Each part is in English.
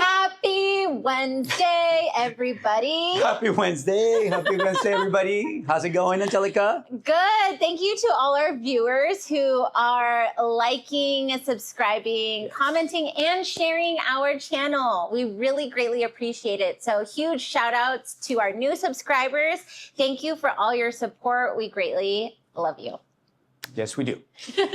Happy Wednesday, everybody. Happy Wednesday. Happy Wednesday, everybody. How's it going, Angelica? Good. Thank you to all our viewers who are liking, subscribing, commenting, and sharing our channel. We really greatly appreciate it. So huge shout outs to our new subscribers. Thank you for all your support. We greatly love you. Yes, we do.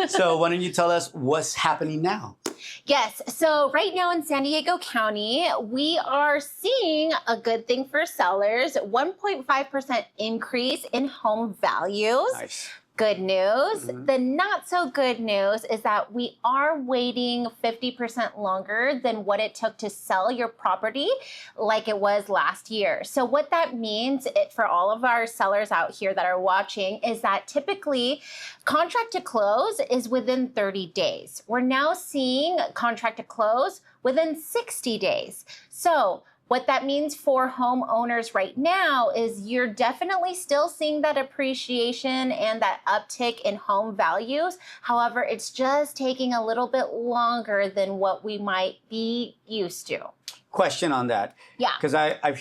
So why don't you tell us what's happening now? Yes. So right now in San Diego County, we are seeing a good thing for sellers, 1.5% increase in home values. Nice. Good news. The not so good news is that we are waiting 50% longer than what it took to sell your property like it was last year. So what that means for all of our sellers out here that are watching is that typically contract to close is within 30 days. We're now seeing contract to close within 60 days. So what that means for homeowners right now is you're definitely still seeing that appreciation and that uptick in home values. However, it's just taking a little bit longer than what we might be used to. Question on that. Yeah. Because I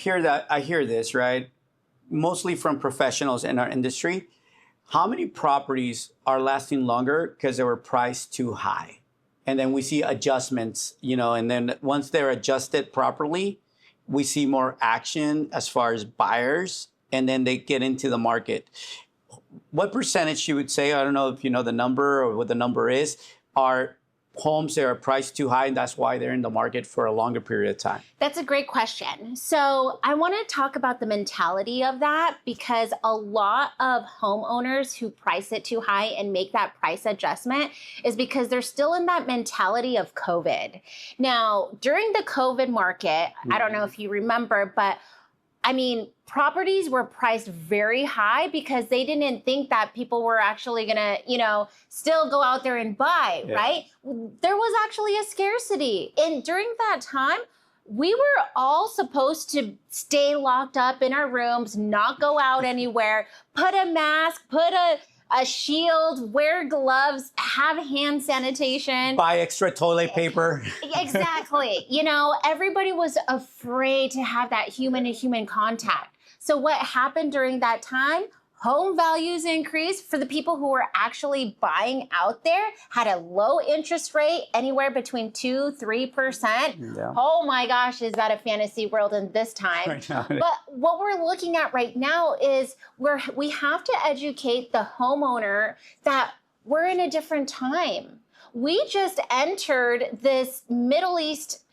hear this, right? Mostly from professionals in our industry. How many properties are lasting longer because they were priced too high? And then we see adjustments, and then once they're adjusted properly, we see more action as far as buyers, and then they get into the market. What percentage you would say, I don't know if you know the number or what the number is, are homes that are priced too high and that's why they're in the market for a longer period of time? That's a great question. So I want to talk about the mentality of that because a lot of homeowners who price it too high and make that price adjustment is because they're still in that mentality of COVID. Now, during the COVID market, I don't know if you remember, but I mean, properties were priced very high because they didn't think that people were actually going to, still go out there and buy, right? There was actually a scarcity. And during that time, we were all supposed to stay locked up in our rooms, not go out anywhere, put a mask, put a shield, wear gloves, have hand sanitation. Buy extra toilet paper. Exactly. Everybody was afraid to have that human-to-human contact. So what happened during that time? Home values increased for the people who were actually buying out there, had a low interest rate, anywhere between 2-3%. Yeah. Oh my gosh, is that a fantasy world in this time? Right now. But what we're looking at right now is we have to educate the homeowner that we're in a different time. We just entered this Middle East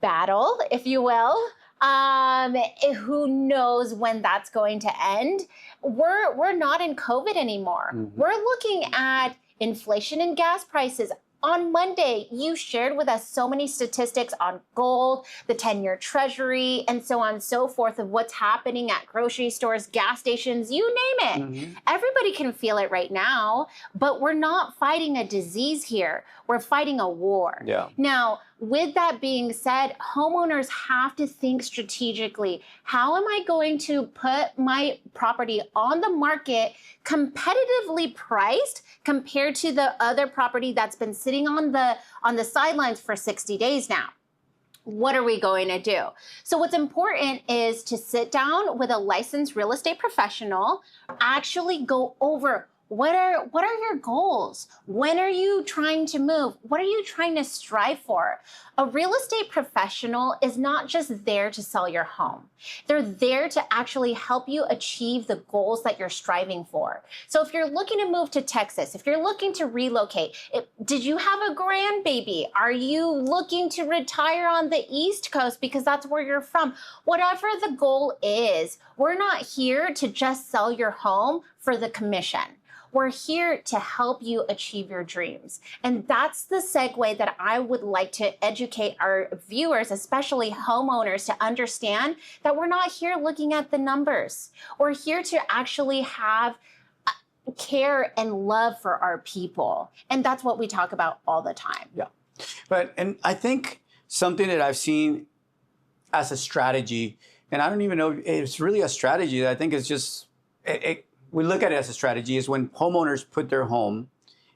battle, if you will. Who knows when that's going to end? We're not in COVID anymore. We're looking at inflation and gas prices. On Monday, you shared with us so many statistics on gold, the 10-year treasury, and so on and so forth of what's happening at grocery stores, gas stations, you name it. Everybody can feel it right now, but we're not fighting a disease here. We're fighting a war. Yeah. Now, with that being said, homeowners have to think strategically. How am I going to put my property on the market competitively priced compared to the other property that's been sitting on the sidelines for 60 days now? What are we going to do? So what's important is to sit down with a licensed real estate professional, actually go over what are your goals? When are you trying to move? What are you trying to strive for? A real estate professional is not just there to sell your home. They're there to actually help you achieve the goals that you're striving for. So if you're looking to move to Texas, if you're looking to relocate, did you have a grandbaby? Are you looking to retire on the East Coast because that's where you're from? Whatever the goal is, we're not here to just sell your home for the commission. We're here to help you achieve your dreams. And that's the segue that I would like to educate our viewers, especially homeowners, to understand that we're not here looking at the numbers. We're here to actually have care and love for our people. And that's what we talk about all the time. Yeah. And I think something that I've seen as a strategy, and I don't even know if it's really a strategy, I think it's just, we look at it as a strategy, is when homeowners put their home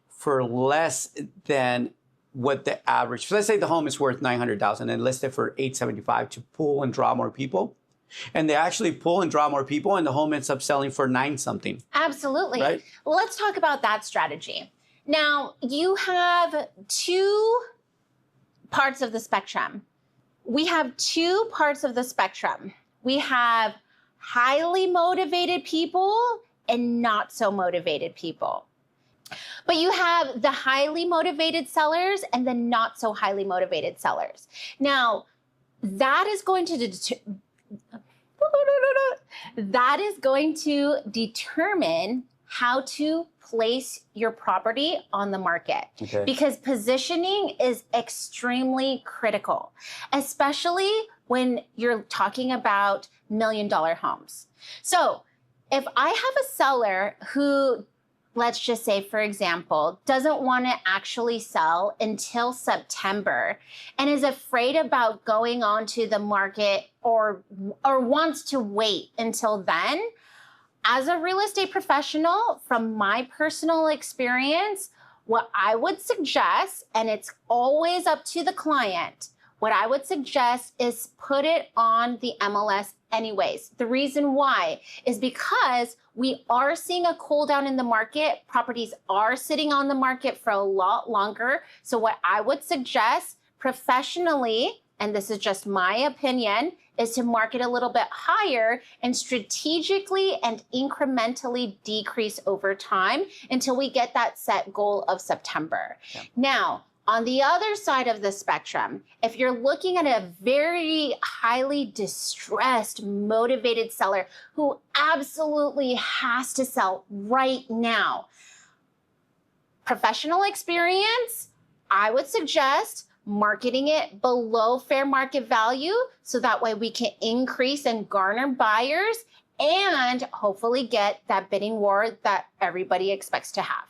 for less than what the average, so let's say the home is worth 900,000 and listed for 875 to pull and draw more people. And they actually pull and draw more people and the home ends up selling for 9 something. Absolutely. Right? Well, let's talk about that strategy. Now, you have 2 parts of the spectrum. We have 2 parts of the spectrum. We have highly motivated people and not so motivated people. But you have the highly motivated sellers and the not so highly motivated sellers. Now, that is going to determine how to place your property on the market. Okay. Because positioning is extremely critical, especially when you're talking about $1 million homes. So if I have a seller who, let's just say, for example, doesn't want to actually sell until September and is afraid about going onto the market or wants to wait until then, as a real estate professional, from my personal experience, what I would suggest, and it's always up to the client, what I would suggest is put it on the MLS anyways. The reason why is because we are seeing a cool down in the market. Properties are sitting on the market for a lot longer. So what I would suggest professionally, and this is just my opinion, is to market a little bit higher and strategically and incrementally decrease over time until we get that set goal of September. Yeah. Now, on the other side of the spectrum, if you're looking at a very highly distressed, motivated seller who absolutely has to sell right now, professional experience, I would suggest marketing it below fair market value so that way we can increase and garner buyers and hopefully get that bidding war that everybody expects to have.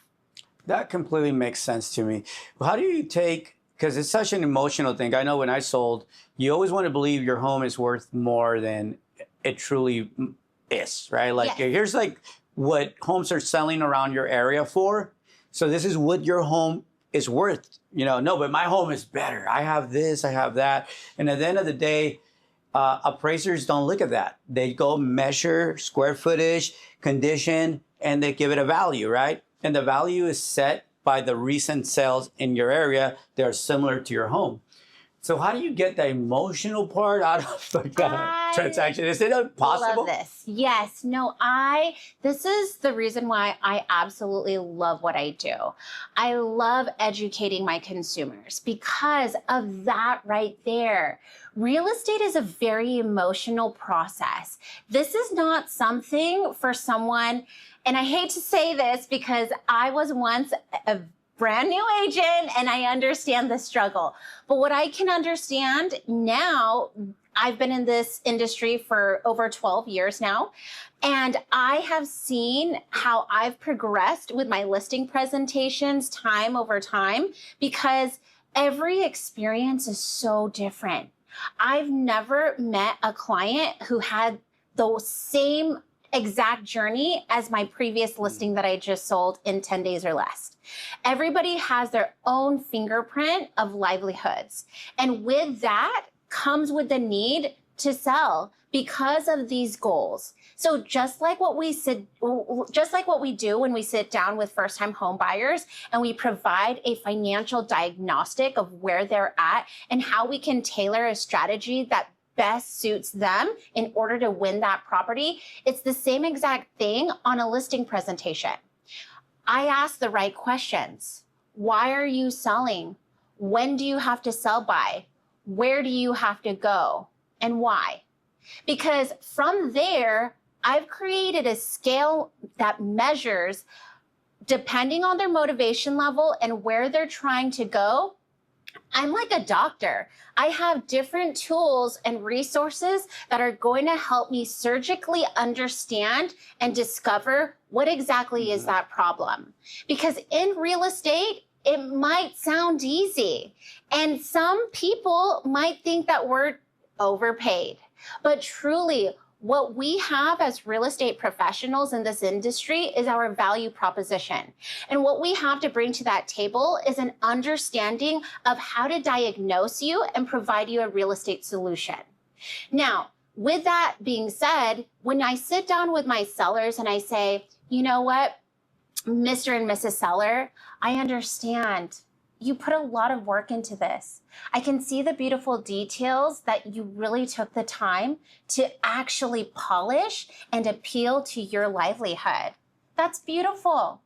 That completely makes sense to me. How do you take, because it's such an emotional thing. I know when I sold, you always want to believe your home is worth more than it truly is, right? Like, yes. Here's like what homes are selling around your area for. So this is what your home is worth. No, but my home is better. I have this, I have that. And at the end of the day, appraisers don't look at that. They go measure square footage, condition, and they give it a value, right? And the value is set by the recent sales in your area that are similar to your home. So how do you get the emotional part out of like that transaction? Is it impossible? I love this. Yes. No, this is the reason why I absolutely love what I do. I love educating my consumers because of that right there. Real estate is a very emotional process. This is not something for someone, and I hate to say this because I was once a brand new agent and I understand the struggle. But what I can understand now, I've been in this industry for over 12 years now, and I have seen how I've progressed with my listing presentations time over time because every experience is so different. I've never met a client who had the same exact journey as my previous listing that I just sold in 10 days or less. Everybody has their own fingerprint of livelihoods. And with that comes with the need to sell because of these goals. So just like what we do when we sit down with first-time home buyers and we provide a financial diagnostic of where they're at and how we can tailor a strategy that best suits them in order to win that property, it's the same exact thing on a listing presentation. I ask the right questions. Why are you selling? When do you have to sell by? Where do you have to go? And why? Because from there, I've created a scale that measures, depending on their motivation level and where they're trying to go. I'm like a doctor. I have different tools and resources that are going to help me surgically understand and discover what exactly is that problem. Because in real estate, it might sound easy. And some people might think that we're overpaid. But truly, what we have as real estate professionals in this industry is our value proposition. And what we have to bring to that table is an understanding of how to diagnose you and provide you a real estate solution. Now, with that being said, when I sit down with my sellers and I say, you know what, Mr. and Mrs. Seller, I understand you put a lot of work into this. I can see the beautiful details that you really took the time to actually polish and appeal to your livelihood. That's beautiful.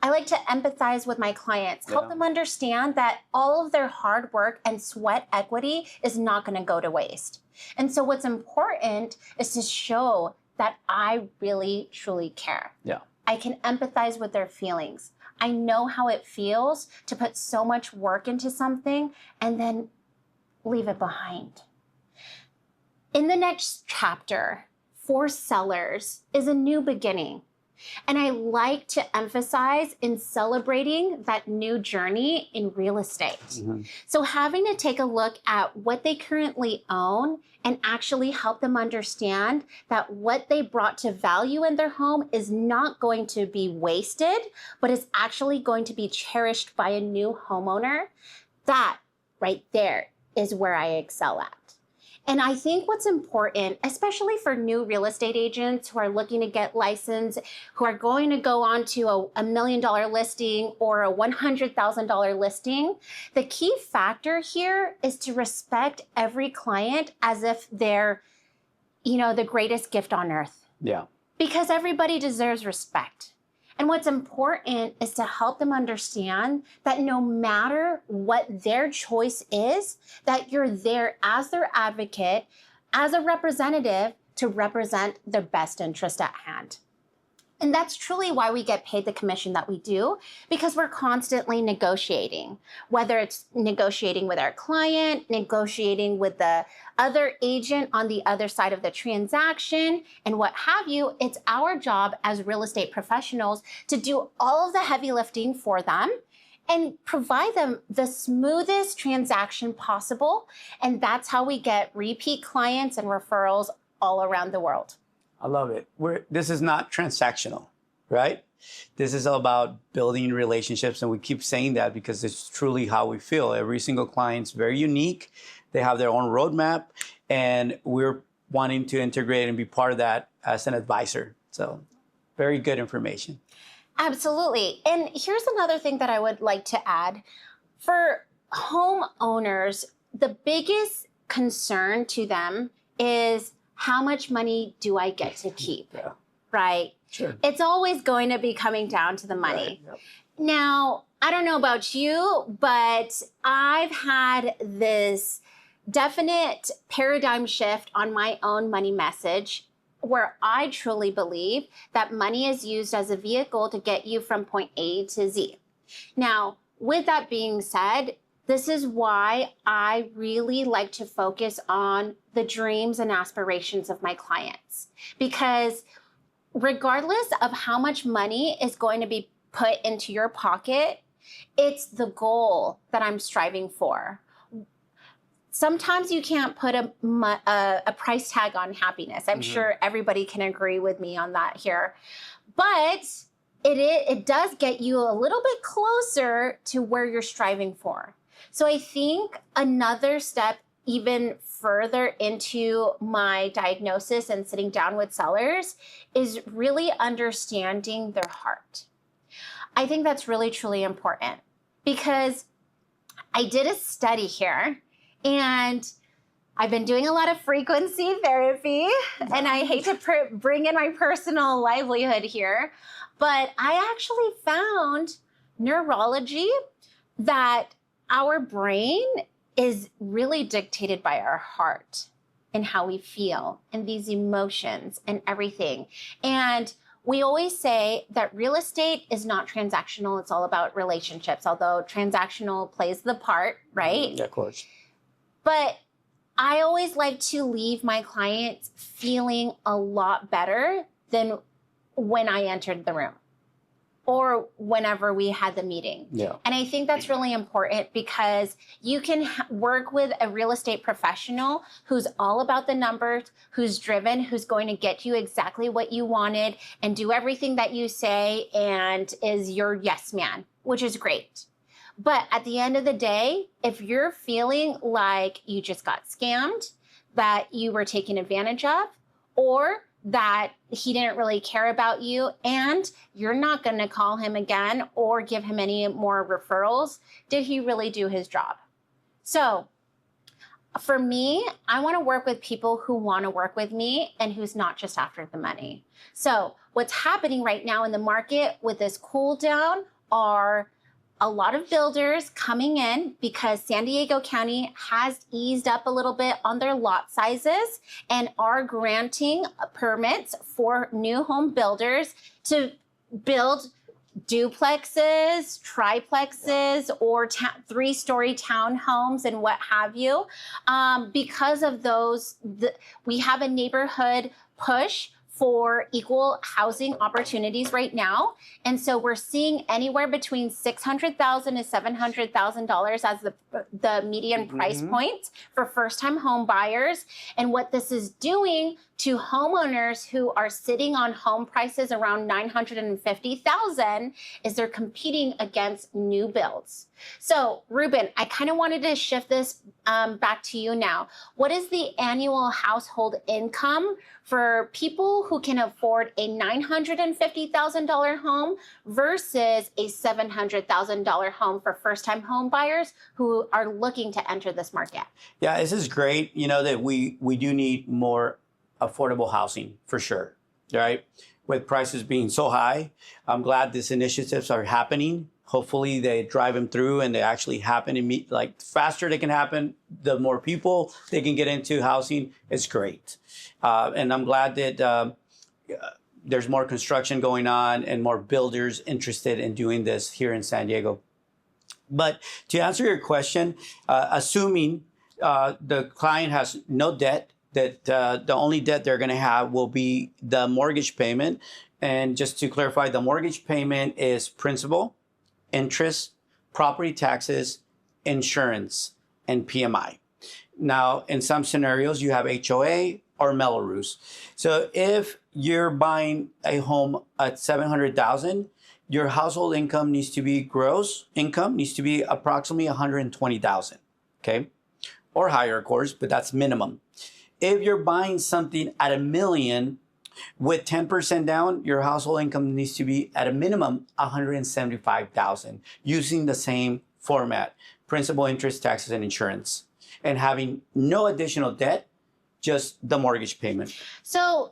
I like to empathize with my clients, help them understand that all of their hard work and sweat equity is not going to go to waste. And so what's important is to show that I really, truly care. Yeah. I can empathize with their feelings. I know how it feels to put so much work into something and then leave it behind. In the next chapter, for sellers, is a new beginning. And I like to emphasize in celebrating that new journey in real estate. Mm-hmm. So having to take a look at what they currently own and actually help them understand that what they brought to value in their home is not going to be wasted, but is actually going to be cherished by a new homeowner. That right there is where I excel at. And I think what's important, especially for new real estate agents who are looking to get licensed, who are going to go on to a $1 million listing or a $100,000 listing, the key factor here is to respect every client as if they're, the greatest gift on earth. Yeah. Because everybody deserves respect. And what's important is to help them understand that no matter what their choice is, that you're there as their advocate, as a representative to represent their best interest at hand. And that's truly why we get paid the commission that we do, because we're constantly negotiating, whether it's negotiating with our client, negotiating with the other agent on the other side of the transaction, and what have you. It's our job as real estate professionals to do all of the heavy lifting for them and provide them the smoothest transaction possible. And that's how we get repeat clients and referrals all around the world. I love it. This is not transactional, right? This is all about building relationships. And we keep saying that because it's truly how we feel. Every single client's very unique. They have their own roadmap. And we're wanting to integrate and be part of that as an advisor. So very good information. Absolutely. And here's another thing that I would like to add. For homeowners, the biggest concern to them is, how much money do I get to keep? Yeah. Right? Sure. It's always going to be coming down to the money. Right. Yep. Now, I don't know about you, but I've had this definite paradigm shift on my own money message, where I truly believe that money is used as a vehicle to get you from point A to Z. Now, with that being said, this is why I really like to focus on the dreams and aspirations of my clients. Because regardless of how much money is going to be put into your pocket, it's the goal that I'm striving for. Sometimes you can't put a price tag on happiness. I'm sure everybody can agree with me on that here. But it does get you a little bit closer to where you're striving for. So I think another step even further into my diagnosis and sitting down with sellers is really understanding their heart. I think that's really, truly important, because I did a study here, and I've been doing a lot of frequency therapy, and I hate to bring in my personal livelihood here, but I actually found neurology that our brain is really dictated by our heart and how we feel and these emotions and everything. And we always say that real estate is not transactional. It's all about relationships, although transactional plays the part, right? Yeah, of course. But I always like to leave my clients feeling a lot better than when I entered the room. or whenever we had the meeting. Yeah. And I think that's really important because you can work with a real estate professional who's all about the numbers, who's driven, who's going to get you exactly what you wanted and do everything that you say and is your yes man, which is great. But at the end of the day, if you're feeling like you just got scammed, that you were taken advantage of, or that he didn't really care about you and you're not going to call him again or give him any more referrals, did he really do his job? So for me, I want to work with people who want to work with me and who's not just after the money. So what's happening right now in the market with this cool down are a lot of builders coming in because San Diego County has eased up a little bit on their lot sizes and are granting permits for new home builders to build duplexes, triplexes, or three-story townhomes and what have you. Because of those, we have a neighborhood push for equal housing opportunities right now. And so we're seeing anywhere between $600,000 to $700,000 as the median price point for first-time home buyers. And what this is doing to homeowners who are sitting on home prices around $950,000 is they're competing against new builds. So Ruben, I kind of wanted to shift this back to you now. What is the annual household income for people who can afford a $950,000 home versus a $700,000 home for first-time home buyers who are looking to enter this market? Yeah, this is great. You know that we do need more affordable housing for sure, right? With prices being so high, I'm glad these initiatives are happening. Hopefully they drive them through and they actually happen and meet, like faster they can happen, the more people they can get into housing. It's great. And I'm glad that there's more construction going on and more builders interested in doing this here in San Diego. But to answer your question, assuming the client has no debt, that the only debt they're going to have will be the mortgage payment. And just to clarify, the mortgage payment is principal, interest, property taxes, insurance, and PMI. Now, in some scenarios, you have HOA or Melrose. So if you're buying a home at $700,000, your household income needs to be gross income needs to be approximately $120,000, okay? Or higher, of course, but that's minimum. If you're buying something at $1 million with 10% down, your household income needs to be at a minimum $175,000 using the same format: principal, interest, taxes, and insurance, and having no additional debt, just the mortgage payment. So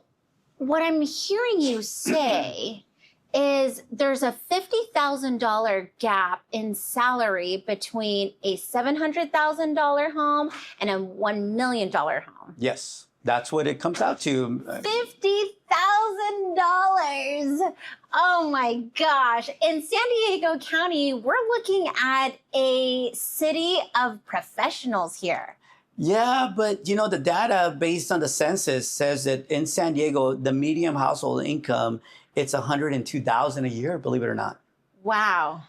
what I'm hearing you say is there's a $50,000 gap in salary between a $700,000 home and a $1 million home. Yes, that's what it comes out to. $50,000. Oh my gosh. In San Diego County, we're looking at a city of professionals here. Yeah, but you know, the data based on the census says that in San Diego, the median household income, it's $102,000 a year, believe it or not. Wow.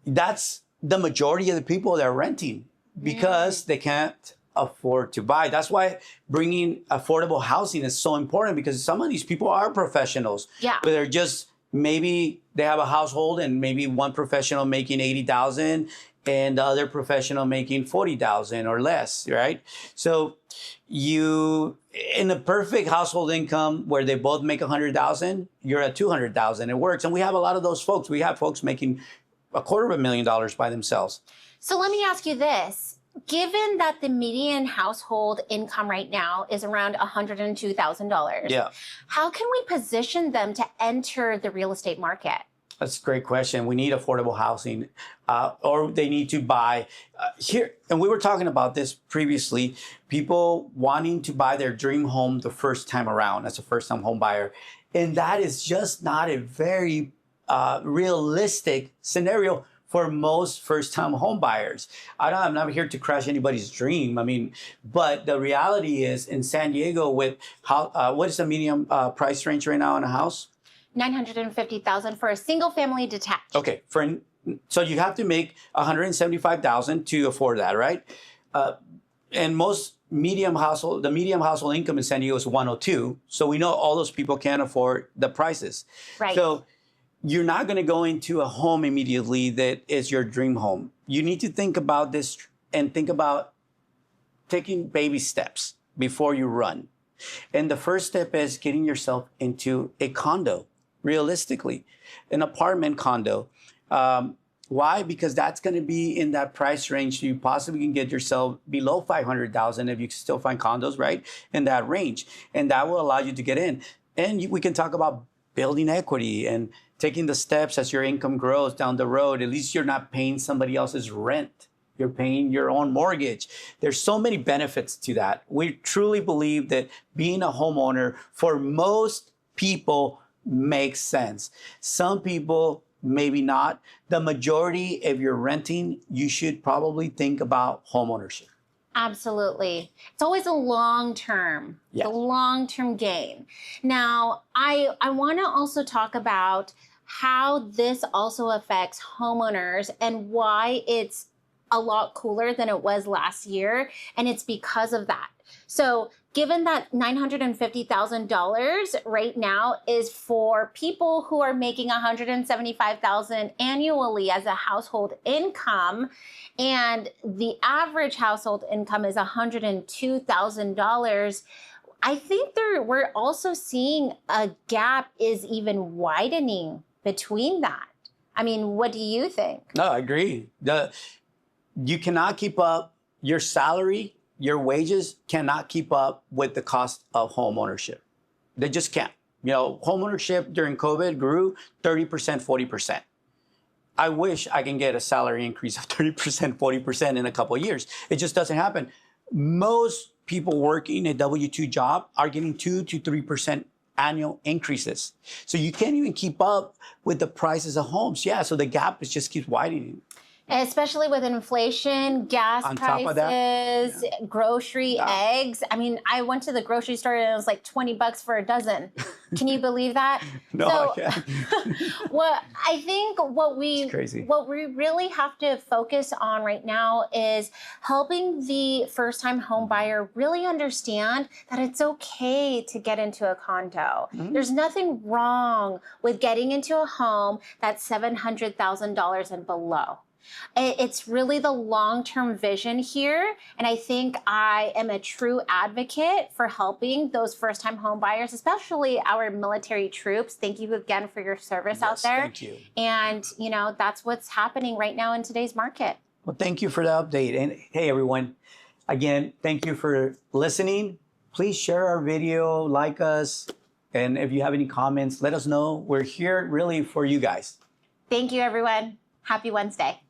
That's the majority of the people that are renting because they can't afford to buy. That's why bringing affordable housing is so important, because some of these people are professionals. Yeah. But they're just, maybe they have a household and maybe one professional making $80,000 and the other professional making $40,000 or less, right? So you, in a perfect household income where they both make $100,000, you're at $200,000. It works. And we have a lot of those folks. We have folks making $250,000 by themselves. So let me ask you this. Given that the median household income right now is around $102,000, Yeah. how can we position them to enter the real estate market? That's a great question. We need affordable housing, or they need to buy here. And we were talking about this previously, people wanting to buy their dream home the first time around as a first-time home buyer. And that is just not a very realistic scenario for most first-time home buyers. I'm not here to crush anybody's dream. I mean, but the reality is in San Diego with how, what is the median price range right now on a house? 950,000 for a single family detached. Okay, so you have to make 175,000 to afford that, right? And most the medium household income in San Diego is 102. So we know all those people can't afford the prices. Right. So you're not going to go into a home immediately that is your dream home. You need to think about this and think about taking baby steps before you run. And the first step is getting yourself into a condo, realistically, an apartment condo. Why? Because that's going to be in that price range. You possibly can get yourself below 500,000 if you still find condos, right, in that range. And that will allow you to get in. And we can talk about building equity and taking the steps as your income grows down the road. At least you're not paying somebody else's rent. You're paying your own mortgage. There's so many benefits to that. We truly believe that being a homeowner for most people makes sense. Some people maybe not. The majority, if you're renting, you should probably think about homeownership. Absolutely. It's always a long-term, Yes. the long-term gain. Now, I want to also talk about how this also affects homeowners and why it's a lot cooler than it was last year. And it's because of that. So given that $950,000 right now is for people who are making $175,000 annually as a household income, and the average household income is $102,000, I think we're also seeing a gap is even widening between that. I mean, what do you think? No, I agree. You cannot keep up your salary. Your wages cannot keep up with the cost of home ownership. They just can't. You know, home ownership during COVID grew 30%, 40%. I wish I can get a salary increase of 30%, 40% in a couple of years. It just doesn't happen. Most people working a W-2 job are getting 2 to 3% annual increases. So you can't even keep up with the prices of homes. Yeah, so the gap just keeps widening. Especially with inflation, gas On top of prices, that, grocery, eggs. I mean, I went to the grocery store and it was like $20 for a dozen. Can you believe that? No, I can't. I think what we really have to focus on right now is helping the first-time home buyer really understand that it's okay to get into a condo. Mm-hmm. There's nothing wrong with getting into a home that's $700,000 and below. It's really the long-term vision here. And I think I am a true advocate for helping those first-time home buyers, especially our military troops. Thank you again for your service out there. Thank you. And, you know, that's what's happening right now in today's market. Well, thank you for the update. And hey, everyone, again, thank you for listening. Please share our video, like us. And if you have any comments, let us know. We're here really for you guys. Thank you, everyone. Happy Wednesday.